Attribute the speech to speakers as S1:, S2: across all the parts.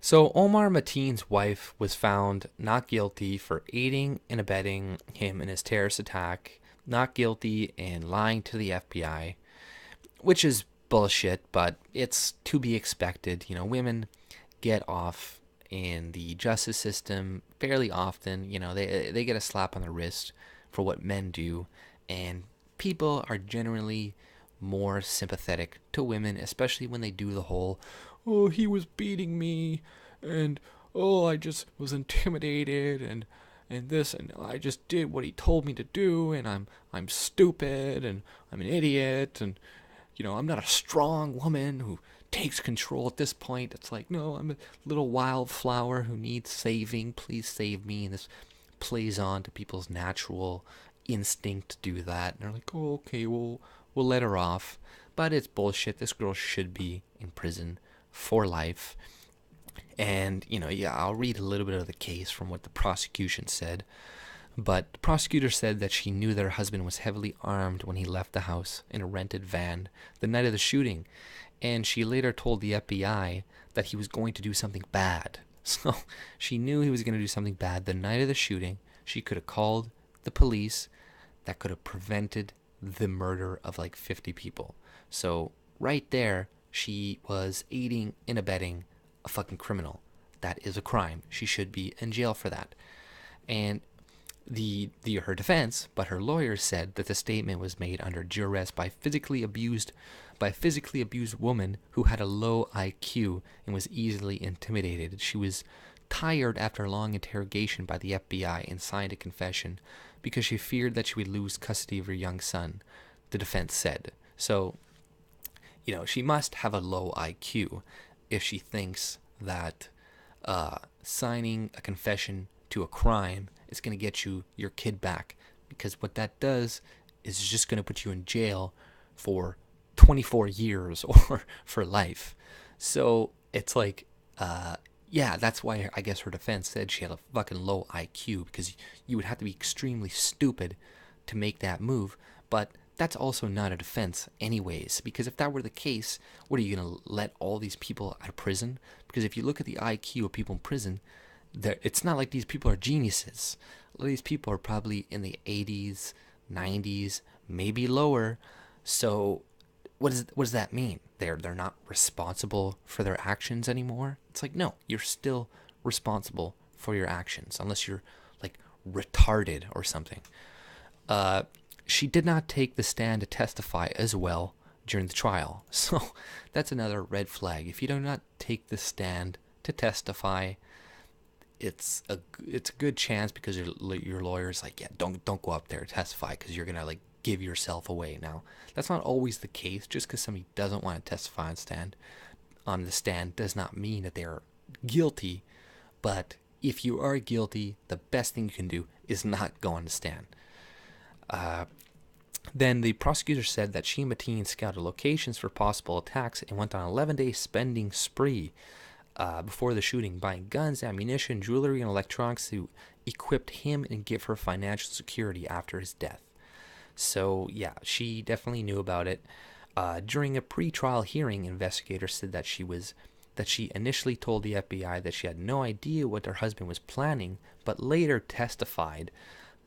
S1: So Omar Mateen's wife was found not guilty for aiding and abetting him in his terrorist attack, not guilty in lying to the FBI, which is bullshit, but it's to be expected. Women get off in the justice system fairly often. They get a slap on the wrist for what men do, and people are generally more sympathetic to women, especially when they do the whole, "Oh, he was beating me," and "Oh, I just was intimidated," and this, and "I just did what he told me to do, and I'm stupid, and I'm an idiot, and I'm not a strong woman who takes control at this point." It's like, no, I'm a little wildflower who needs saving. Please save me. And this plays on to people's natural instinct to do that. And they're like, "Oh, okay, we'll let her off." But it's bullshit. This girl should be in prison for life. And, yeah, I'll read a little bit of the case from what the prosecution said. But the prosecutor said that she knew that her husband was heavily armed when he left the house in a rented van the night of the shooting, and she later told the FBI that he was going to do something bad. So she knew he was going to do something bad the night of the shooting. She could have called the police. That could have prevented the murder of like 50 people. So right there, she was aiding and abetting a fucking criminal. That is a crime. She should be in jail for that. And her defense, but her lawyer said that the statement was made under duress by a physically abused woman who had a low IQ and was easily intimidated. She was tired after a long interrogation by the FBI and signed a confession because she feared that she would lose custody of her young son, the defense said. So, she must have a low IQ if she thinks that signing a confession to a crime is going to get you your kid back, because what that does is just going to put you in jail for 24 years or for life. So it's like, yeah, that's why I guess her defense said she had a fucking low IQ, because you would have to be extremely stupid to make that move. But that's also not a defense anyways, because if that were the case, what are you going to let all these people out of prison? Because if you look at the IQ of people in prison, it's not like these people are geniuses. A lot of these people are probably in the 80s, 90s, maybe lower. So what does that mean? They're not responsible for their actions anymore? It's like, no, you're still responsible for your actions, unless you're like retarded or something. She did not take the stand to testify as well during the trial. So that's another red flag. If you do not take the stand to testify, it's a good chance, because your lawyer's like, yeah, don't go up there and testify, because you're gonna like give yourself away. Now that's not always the case. Just because somebody doesn't want to testify on the stand does not mean that they're guilty. But if you are guilty, the best thing you can do is not go on the stand. Then the prosecutor said that she and Mateen scouted locations for possible attacks and went on an 11-day spending spree before the shooting, buying guns, ammunition, jewelry, and electronics to equip him and give her financial security after his death. So, yeah, she definitely knew about it. During a pre-trial hearing, investigators said that she initially told the FBI that she had no idea what her husband was planning, but later testified.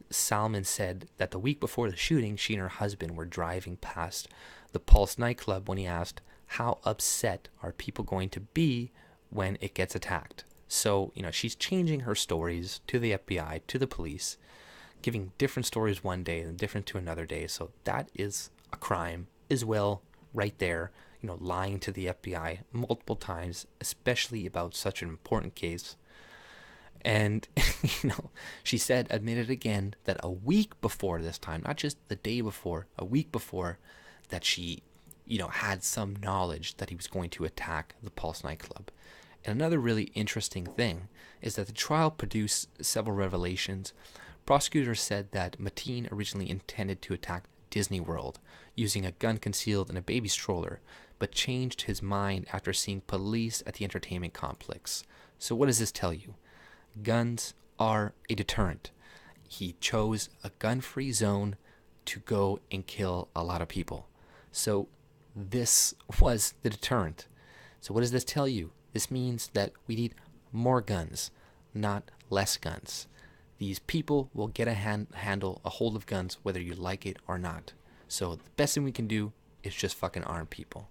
S1: Salman said that the week before the shooting, she and her husband were driving past the Pulse nightclub when he asked, "How upset are people going to be when it gets attacked?" So, she's changing her stories to the FBI, to the police, giving different stories one day and different to another day. So that is a crime as well, right there. Lying to the FBI multiple times, especially about such an important case. And, she admitted again that a week before this time, not just the day before, a week before, that she, had some knowledge that he was going to attack the Pulse nightclub. And another really interesting thing is that the trial produced several revelations. Prosecutors said that Mateen originally intended to attack Disney World using a gun concealed in a baby stroller, but changed his mind after seeing police at the entertainment complex. So what does this tell you? Guns are a deterrent. He chose a gun-free zone to go and kill a lot of people. So this was the deterrent. So what does this tell you? This means that we need more guns, not less guns. These people will get a handle, a hold of guns, whether you like it or not. So the best thing we can do is just fucking arm people.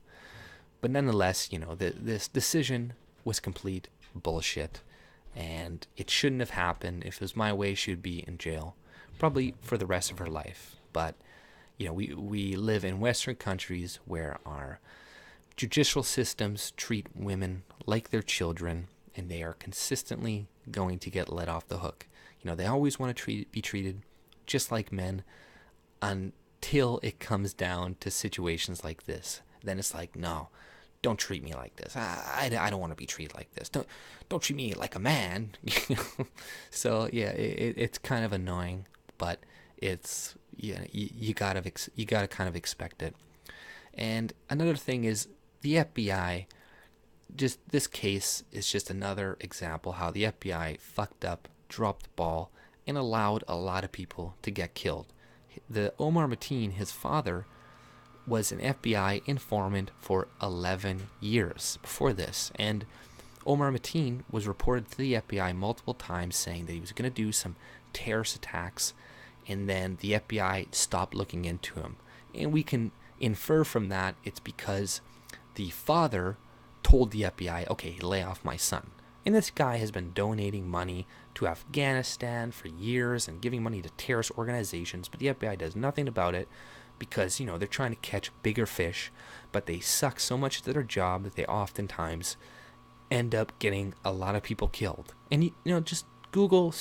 S1: But nonetheless, this decision was complete bullshit, and it shouldn't have happened. If it was my way, she would be in jail, probably for the rest of her life. But we live in Western countries where our judicial systems treat women like they're children, and they are consistently going to get let off the hook. They always want to be treated just like men until it comes down to situations like this. Then it's like, no, don't treat me like this. I don't want to be treated like this. Don't treat me like a man. So yeah, it's kind of annoying, but it's you gotta kind of expect it. And another thing is the FBI. Just this case is just another example how the FBI fucked up, dropped the ball, and allowed a lot of people to get killed. The Omar Mateen, his father, was an FBI informant for 11 years before this, and Omar Mateen was reported to the FBI multiple times saying that he was going to do some terrorist attacks, and then the FBI stopped looking into him. And we can infer from that it's because the father told the FBI, okay, lay off my son. And this guy has been donating money to Afghanistan for years and giving money to terrorist organizations, but the FBI does nothing about it because, they're trying to catch bigger fish, but they suck so much at their job that they oftentimes end up getting a lot of people killed. And, just Google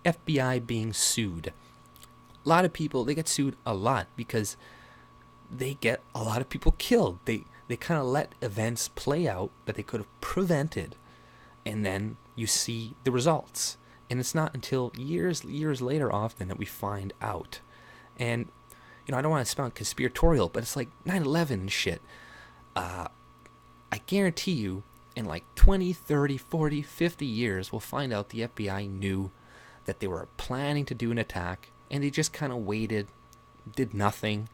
S1: FBI being sued. A lot of people, they get sued a lot because they get a lot of people killed. They kind of let events play out that they could have prevented, and then you see the results. And it's not until years later often that we find out. And, I don't want to sound conspiratorial, but it's like 9/11 and shit. I guarantee you, in like 20, 30, 40, 50 years, we'll find out the FBI knew that they were planning to do an attack, and they just kind of waited, did nothing,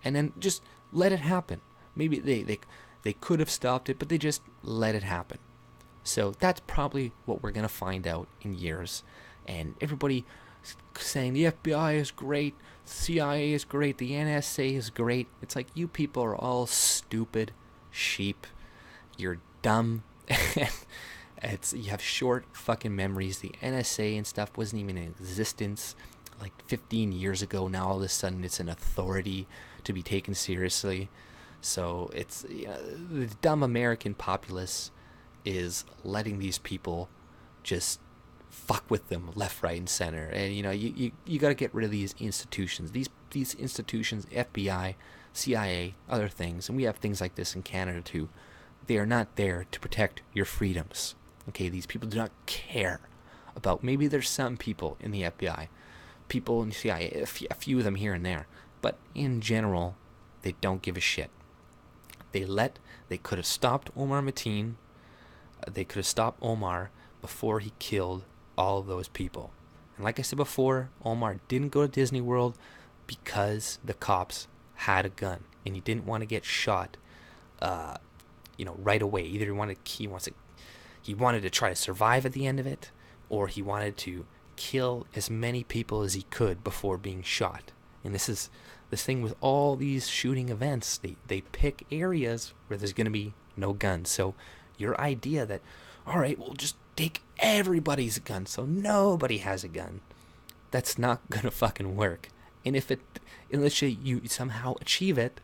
S1: and then just let it happen. Maybe they could have stopped it, but they just let it happen. So that's probably what we're going to find out in years. And everybody saying the FBI is great, CIA is great, the NSA is great. It's like, you people are all stupid sheep. You're dumb. You have short fucking memories. The NSA and stuff wasn't even in existence like 15 years ago. Now all of a sudden it's an authority to be taken seriously. So it's the dumb American populace is letting these people just fuck with them left, right, and center. And you got to get rid of these institutions. These institutions, FBI, CIA, other things, and we have things like this in Canada too. They are not there to protect your freedoms. Okay, these people do not care about. Maybe there's some people in the FBI, people in the CIA, a few of them here and there, but in general, they don't give a shit. They could have stopped Omar Mateen. They could have stopped Omar before he killed all of those people. And like I said before, Omar didn't go to Disney World because the cops had a gun and he didn't want to get shot, right away. Either he wanted to try to survive at the end of it, or he wanted to kill as many people as he could before being shot. And this thing with all these shooting events, they pick areas where there's going to be no guns. So your idea that, all right, we'll just take everybody's gun so nobody has a gun, that's not going to fucking work. And unless you somehow achieve it,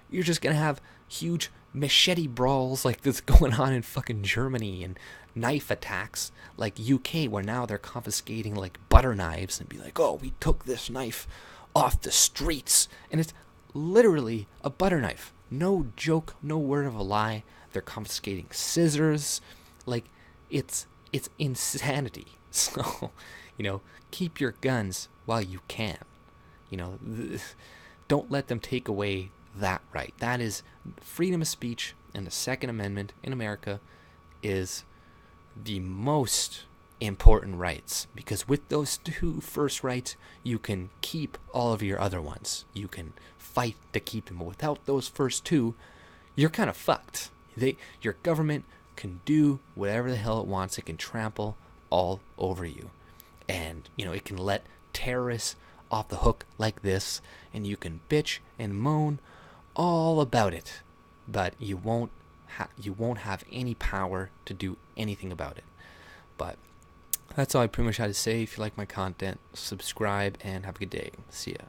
S1: you're just going to have huge machete brawls like this going on in fucking Germany, and knife attacks like UK, where now they're confiscating like butter knives and be like, oh, we took this knife off the streets, and it's literally a butter knife. No joke, no word of a lie. They're confiscating scissors. Like, it's insanity. So, keep your guns while you can. Don't let them take away that right. That is freedom of speech, and the Second Amendment in America is the most important rights, because with those two first rights, you can keep all of your other ones. You can fight to keep them. But without those first two, you're kind of fucked. Your government can do whatever the hell it wants. It can trample all over you. And, it can let terrorists off the hook like this, and you can bitch and moan all about it, but you won't have any power to do anything about it. But that's all I pretty much had to say. If you like my content, subscribe and have a good day. See ya.